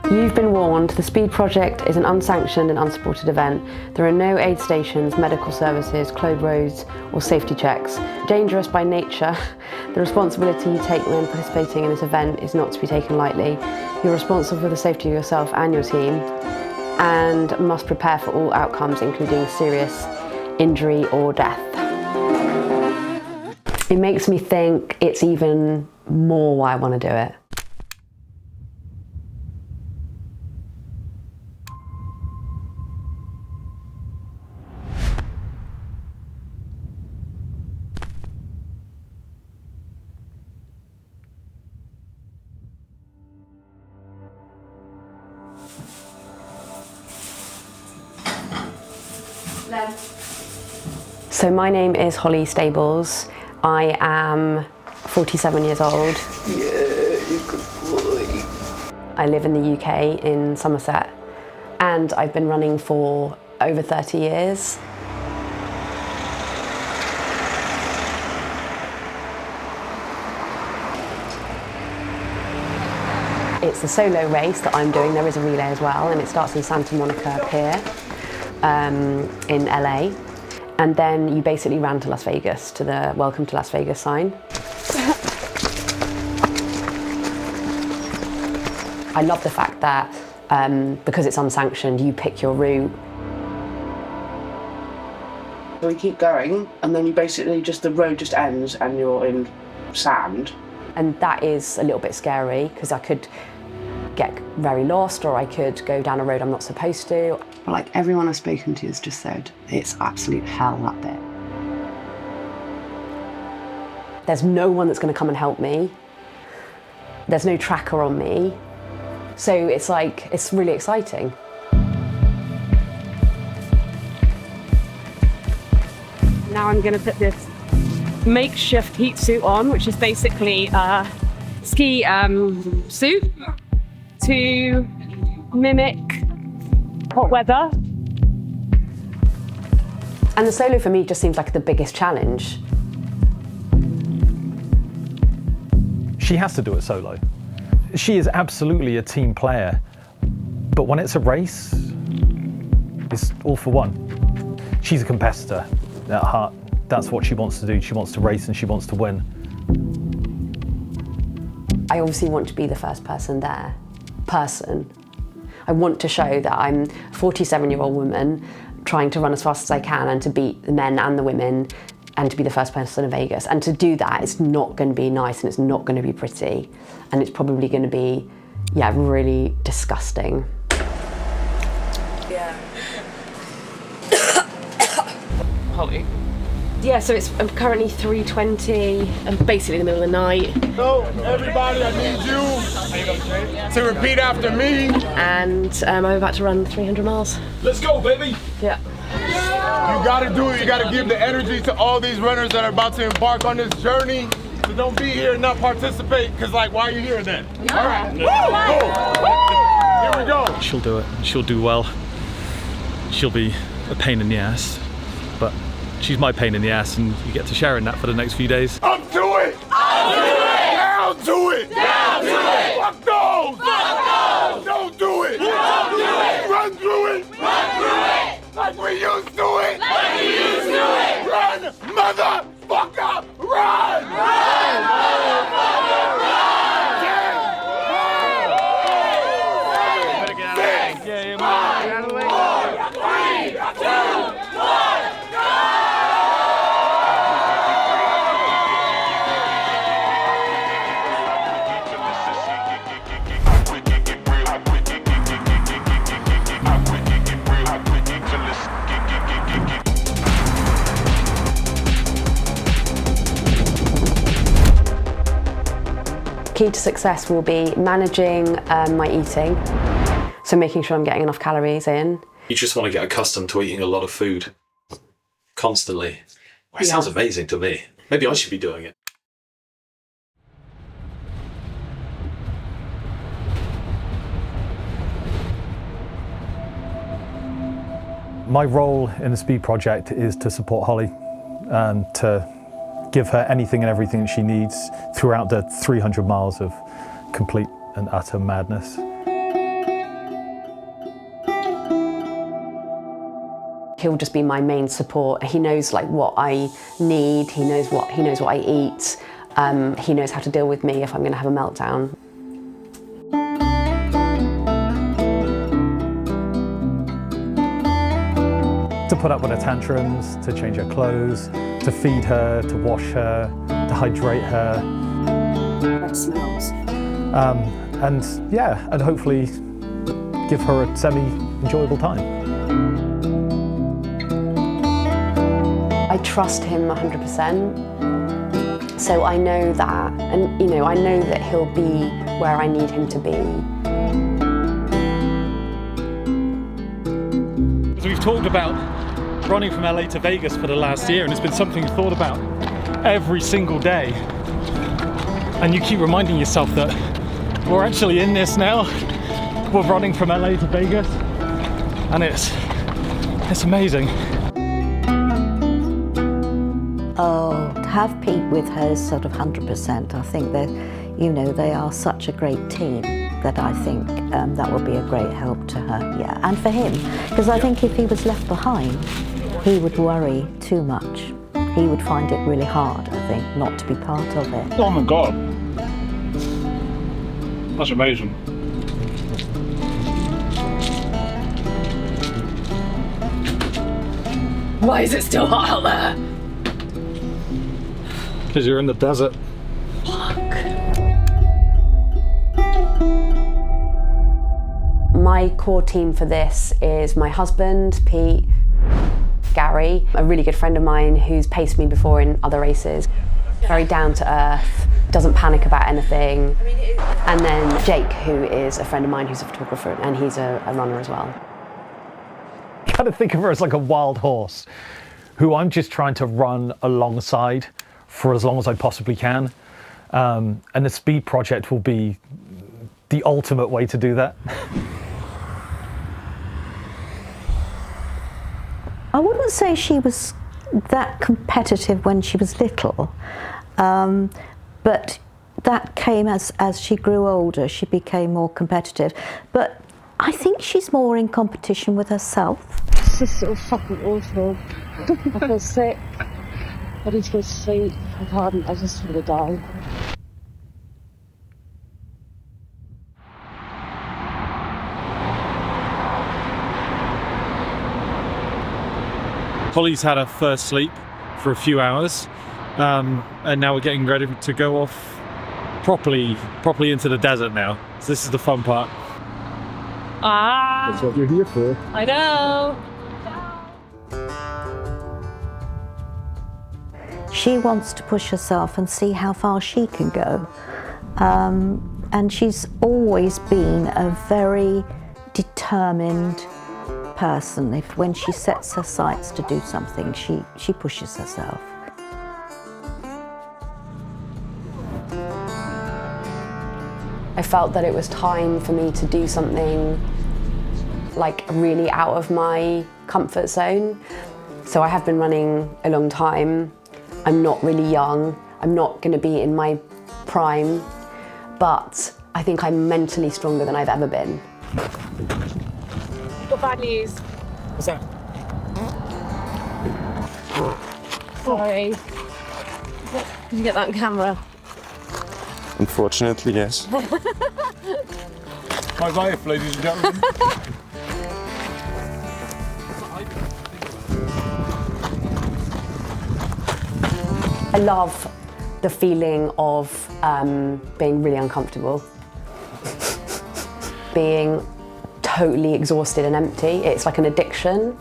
You've been warned. The Speed Project is an unsanctioned and unsupported event. There are no aid stations, medical services, closed roads or safety checks. Dangerous by nature, the responsibility you take when participating in this event is not to be taken lightly. You're responsible for the safety of yourself and your team and must prepare for all outcomes, including serious injury or death. It makes me think it's even more why I want to do it. So my name is Holly Stables. I am 47 years old. Yeah, you good boy. I live in the UK in Somerset and I've been running for over 30 years. It's a solo race that I'm doing. There is a relay as well, and it starts in Santa Monica Pier in LA. And then you basically ran to Las Vegas, to the Welcome to Las Vegas sign. I love the fact that because it's unsanctioned, you pick your route. So we keep going, and then you basically the road just ends and you're in sand. And that is a little bit scary because I could get very lost or I could go down a road I'm not supposed to. But like everyone I've spoken to has just said, it's absolute hell, that bit. There's no one that's going to come and help me. There's no tracker on me. So it's like, it's really exciting. Now I'm going to put this makeshift heat suit on, which is basically a ski suit to mimic hot weather. And the solo for me just seems like the biggest challenge. She has to do it solo. She is absolutely a team player, but when it's a race, it's all for one. She's a competitor at heart. That's what she wants to do. She wants to race and she wants to win. I obviously want to be the first person there. I want to show that I'm a 47-year-old woman trying to run as fast as I can and to beat the men and the women and to be the first person in Vegas. And to do that, it's not going to be nice and it's not going to be pretty. And it's probably going to be, yeah, really disgusting. Yeah. Holly. Yeah, so I'm currently 3:20. I'm basically in the middle of the night. So, everybody, I need you to repeat after me. And I'm about to run 300 miles. Let's go, baby. Yeah. You gotta do it. You gotta give the energy to all these runners that are about to embark on this journey. So don't be here and not participate, because like, why are you here then? Yeah. All right, go. Here we go. She'll do it. She'll do well. She'll be a pain in the ass, but she's my pain in the ass, and you get to share in that for the next few days. Up to it! Up to it! Down to it! Down to it! Fuck those! Fuck those! Don't do it! Don't do it! Run through it! Run through it! Like we used to it! Like we used to it! Run, motherfucker! Run! Run, motherfucker! Run! 10, 9, 6, 5, 4, 3, 2, 1, go! Key to success will be managing my eating, so making sure I'm getting enough calories in. You just want to get accustomed to eating a lot of food constantly. Well, it sounds amazing to me. Maybe I should be doing it. My role in the Speed Project is to support Holly and to give her anything and everything that she needs throughout the 300 miles of complete and utter madness. He'll just be my main support. He knows like what I need, he knows what I eat, he knows how to deal with me if I'm going to have a meltdown. To put up with her tantrums, to change her clothes, to feed her, to wash her, to hydrate her. That smells. And yeah, and hopefully give her a semi-enjoyable time. I trust him 100%. So I know that, and you know, I know that he'll be where I need him to be. So we've talked about running from LA to Vegas for the last year, and it's been something you've thought about every single day. And you keep reminding yourself that we're actually in this now. We're running from LA to Vegas, and it's amazing. Oh, to have Pete with her is sort of 100%. I think that, you know, they are such a great team that I think that will be a great help to her, yeah. And for him, because I think if he was left behind, he would worry too much. He would find it really hard, I think, not to be part of it. Oh my God. That's amazing. Why is it still hot out there? Because you're in the desert. My core team for this is my husband, Pete, Gary, a really good friend of mine who's paced me before in other races, very down to earth, doesn't panic about anything, and then Jake, who is a friend of mine who's a photographer and he's a runner as well. I kind of think of her as like a wild horse who I'm just trying to run alongside for as long as I possibly can. And the speed project will be the ultimate way to do that. I wouldn't say she was that competitive when she was little, but that came as she grew older. She became more competitive. But I think she's more in competition with herself. This is so fucking awful. I feel sick. I need to go to sleep. I can't. I just want to die. Holly's had her first sleep for a few hours, and now we're getting ready to go off properly into the desert now. So this is the fun part. That's what you're here for. I know. She wants to push herself and see how far she can go. And she's always been a very determined person. When she sets her sights to do something, she pushes herself. I felt that it was time for me to do something like really out of my comfort zone. So I have been running a long time. I'm not really young. I'm not going to be in my prime, but I think I'm mentally stronger than I've ever been. Got bad news. What's that? Sorry. Did you get that on camera? Unfortunately, yes. My wife, ladies and gentlemen. I love the feeling of being really uncomfortable, being totally exhausted and empty. It's like an addiction.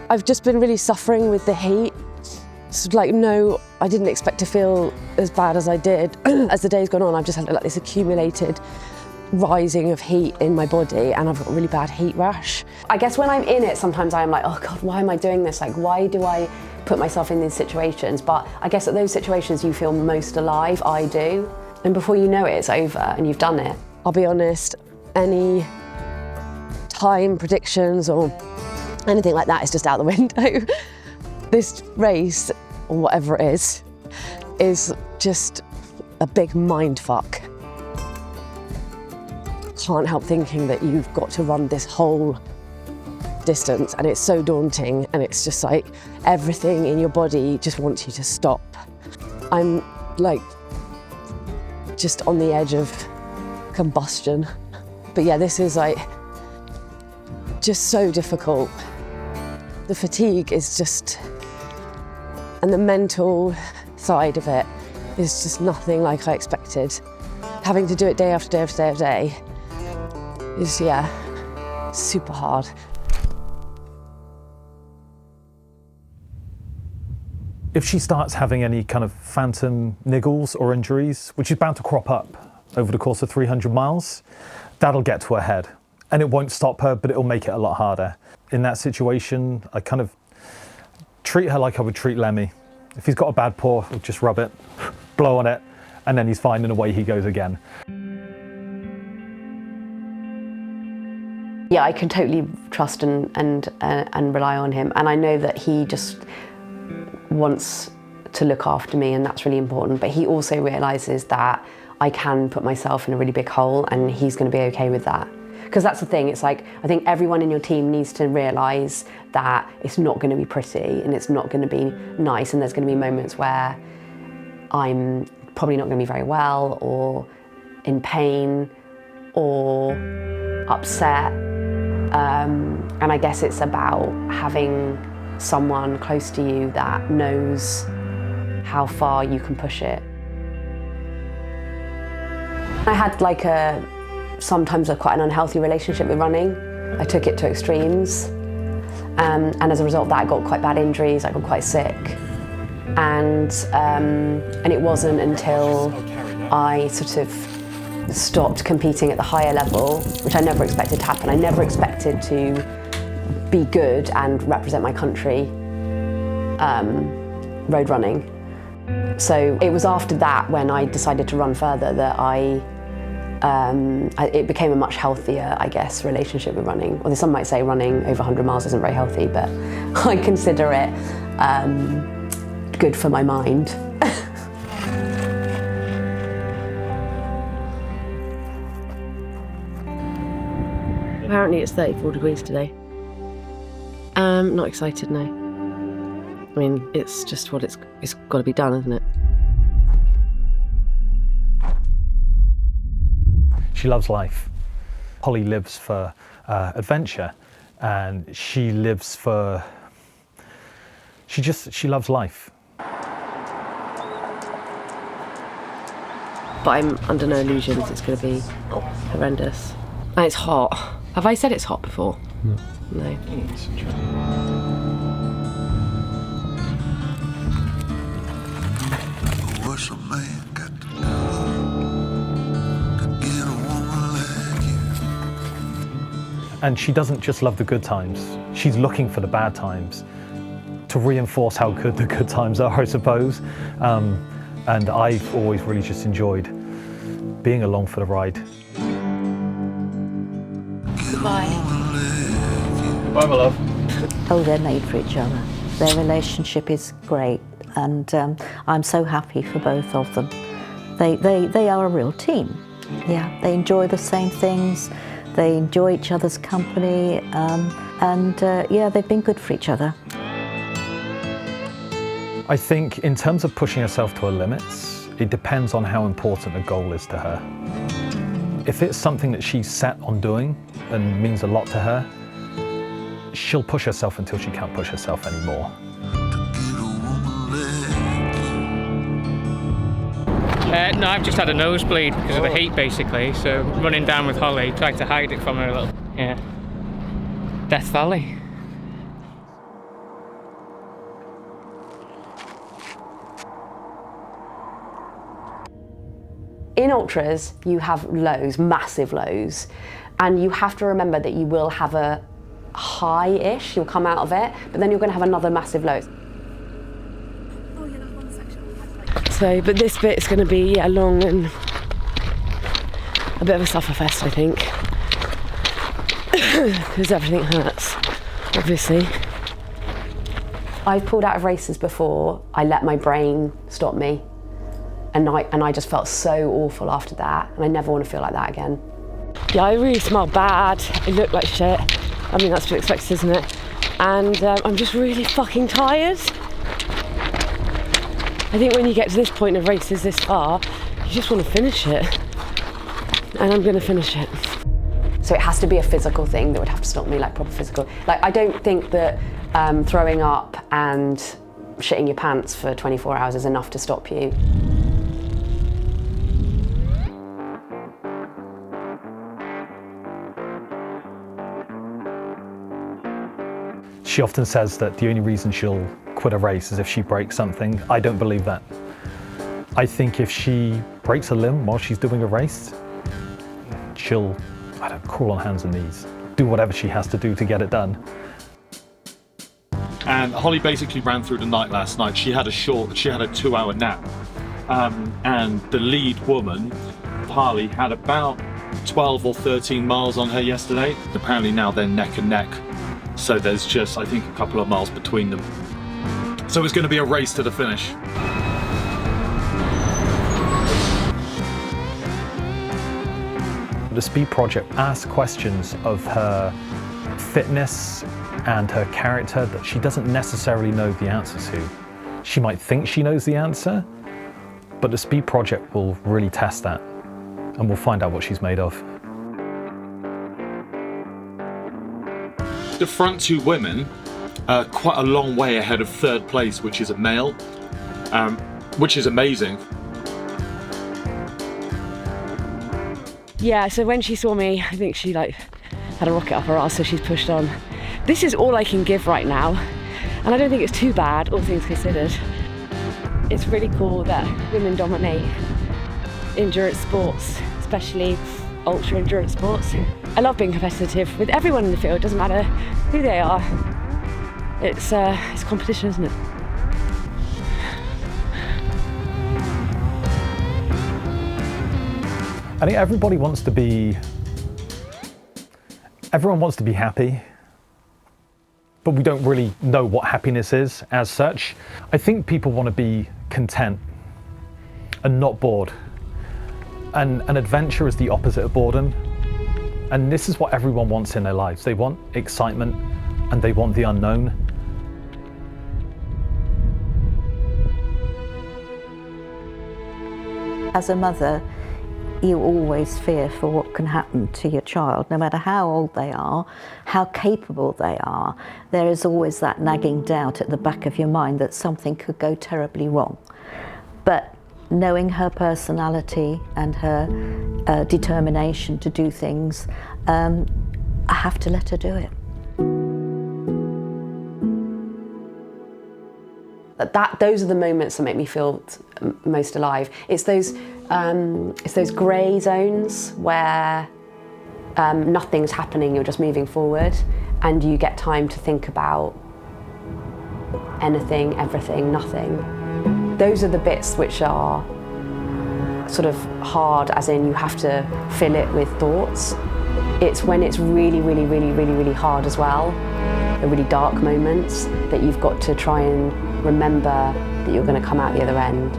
I've just been really suffering with the heat. It's like, no, I didn't expect to feel as bad as I did. As the day's gone on, I've just had like this accumulated rising of heat in my body, and I've got a really bad heat rash. I guess when I'm in it, sometimes I'm like, oh God, why am I doing this? Like, why do I put myself in these situations? But I guess at those situations you feel most alive, I do. And before you know it, it's over and you've done it. I'll be honest, any time predictions or anything like that is just out the window. This race, or whatever it is just a big mind fuck. Can't help thinking that you've got to run this whole distance, and it's so daunting, and it's just like everything in your body just wants you to stop. I'm like just on the edge of combustion. But yeah, this is like just so difficult. The fatigue is just, and the mental side of it is just nothing like I expected. Having to do it day after day after day after day is, yeah, super hard. If she starts having any kind of phantom niggles or injuries, which is bound to crop up over the course of 300 miles, that'll get to her head. And it won't stop her, but it'll make it a lot harder. In that situation, I kind of treat her like I would treat Lemmy. If he's got a bad paw, I'll just rub it, blow on it, and then he's fine and away he goes again. Yeah, I can totally trust and rely on him. And I know that he just wants to look after me, and that's really important. But he also realises that I can put myself in a really big hole, and he's going to be okay with that. Because that's the thing, it's like, I think everyone in your team needs to realise that it's not going to be pretty and it's not going to be nice, and there's going to be moments where I'm probably not going to be very well, or in pain, or upset. And I guess it's about having someone close to you that knows how far you can push it. I had like sometimes quite an unhealthy relationship with running. I took it to extremes, and as a result of that I got quite bad injuries, I got quite sick. And it wasn't until I sort of stopped competing at the higher level, which I never expected to happen. I never expected to be good and represent my country road running. So it was after that, when I decided to run further, that it became a much healthier, I guess, relationship with running. Although some might say running over 100 miles isn't very healthy, but I consider it good for my mind. Apparently it's 34 degrees today. Not excited, no. I mean, it's just what it's got to be done, isn't it? She loves life. Holly lives for adventure, and she lives for, she loves life. But I'm under no illusions it's going to be horrendous. And it's hot. Have I said it's hot before? No. No. I wish a man got to do to get a woman like you. And she doesn't just love the good times. She's looking for the bad times to reinforce how good the good times are, I suppose. And I've always really just enjoyed being along for the ride. Goodbye. Bye, my love. Oh, they're made for each other. Their relationship is great, and I'm so happy for both of them. They are a real team. Yeah, they enjoy the same things. They enjoy each other's company, yeah, they've been good for each other. I think in terms of pushing herself to her limits, it depends on how important the goal is to her. If it's something that she's set on doing and means a lot to her, she'll push herself until she can't push herself anymore. No, I've just had a nosebleed because of the heat, basically. So running down with Holly, tried to hide it from her a little. Yeah. Death Valley. In ultras, you have lows, massive lows, and you have to remember that you will have a high-ish, you'll come out of it, but then you're going to have another massive low. So, but this bit is going to be long and a bit of a sufferfest, I think, because everything hurts, obviously. I've pulled out of races before. I let my brain stop me, and I just felt so awful after that, and I never want to feel like that again. Yeah, I really smelled bad. It looked like shit. I mean, that's to be expected, isn't it? And I'm just really fucking tired. I think when you get to this point of races this far, you just want to finish it. And I'm going to finish it. So it has to be a physical thing that would have to stop me, like proper physical. Like, I don't think that throwing up and shitting your pants for 24 hours is enough to stop you. She often says that the only reason she'll quit a race is if she breaks something. I don't believe that. I think if she breaks a limb while she's doing a race, she'll, I don't know, crawl on hands and knees, do whatever she has to do to get it done. And Holly basically ran through the night last night. She had a 2-hour nap. And the lead woman, Harley, had about 12 or 13 miles on her yesterday. Apparently now they're neck and neck. So there's just, I think, a couple of miles between them. So it's going to be a race to the finish. The Speed Project asks questions of her fitness and her character that she doesn't necessarily know the answer to. She might think she knows the answer, but the Speed Project will really test that, and we'll find out what she's made of. The front two women are quite a long way ahead of third place, which is a male, which is amazing. Yeah, so when she saw me, I think she like had a rocket up her arse, so she's pushed on. This is all I can give right now, and I don't think it's too bad, all things considered. It's really cool that women dominate endurance sports, especially ultra endurance sports. I love being competitive with everyone in the field, doesn't matter who they are. It's competition, isn't it? I think everyone wants to be happy, but we don't really know what happiness is as such. I think people want to be content and not bored. And an adventure is the opposite of boredom. And this is what everyone wants in their lives. They want excitement and they want the unknown. As a mother, you always fear for what can happen to your child, no matter how old they are, how capable they are. There is always that nagging doubt at the back of your mind that something could go terribly wrong. But knowing her personality and her determination to do things, I have to let her do it. Those are the moments that make me feel most alive. It's those grey zones where nothing's happening, you're just moving forward, and you get time to think about anything, everything, nothing. Those are the bits which are sort of hard, as in you have to fill it with thoughts. It's when it's really, really, really, really, really hard as well, the really dark moments, that you've got to try and remember that you're going to come out the other end.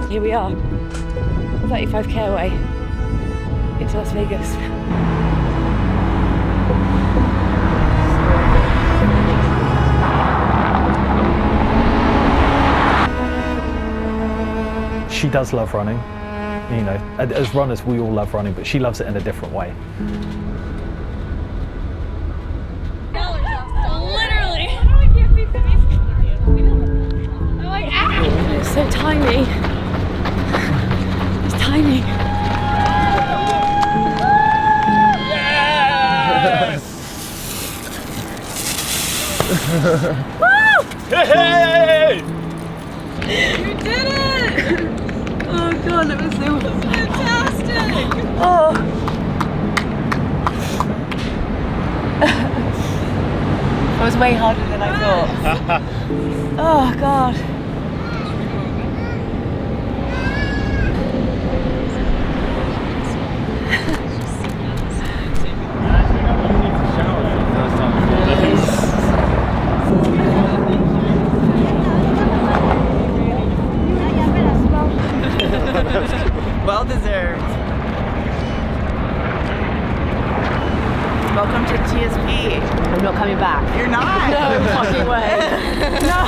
Here we are, 35k away into Las Vegas. She does love running. You know, as runners, we all love running, but she loves it in a different way. Literally. I'm like, ah! It's so tiny. It's tiny. Hey! You did it! Oh god, it was so fantastic! Oh. It was way harder than I thought. Oh god. Well deserved. No fucking way. No.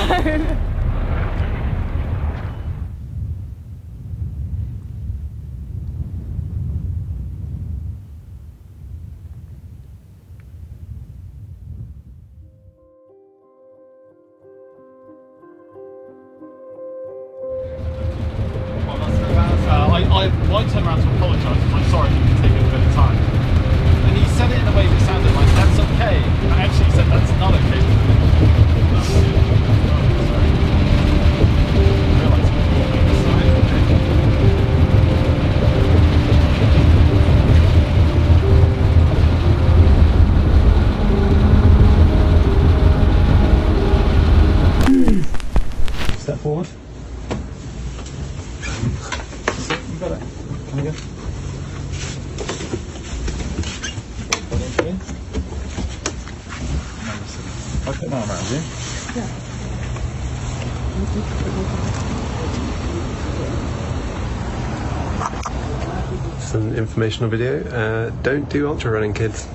I turned around to apologise. I'm sorry for taking a bit of time. And he said it in a way that sounded like that's okay. But actually he said that's not okay. Step forward. You got it. Come again. I'll put that around you. Yeah. Just an informational video. Don't do ultra running, kids.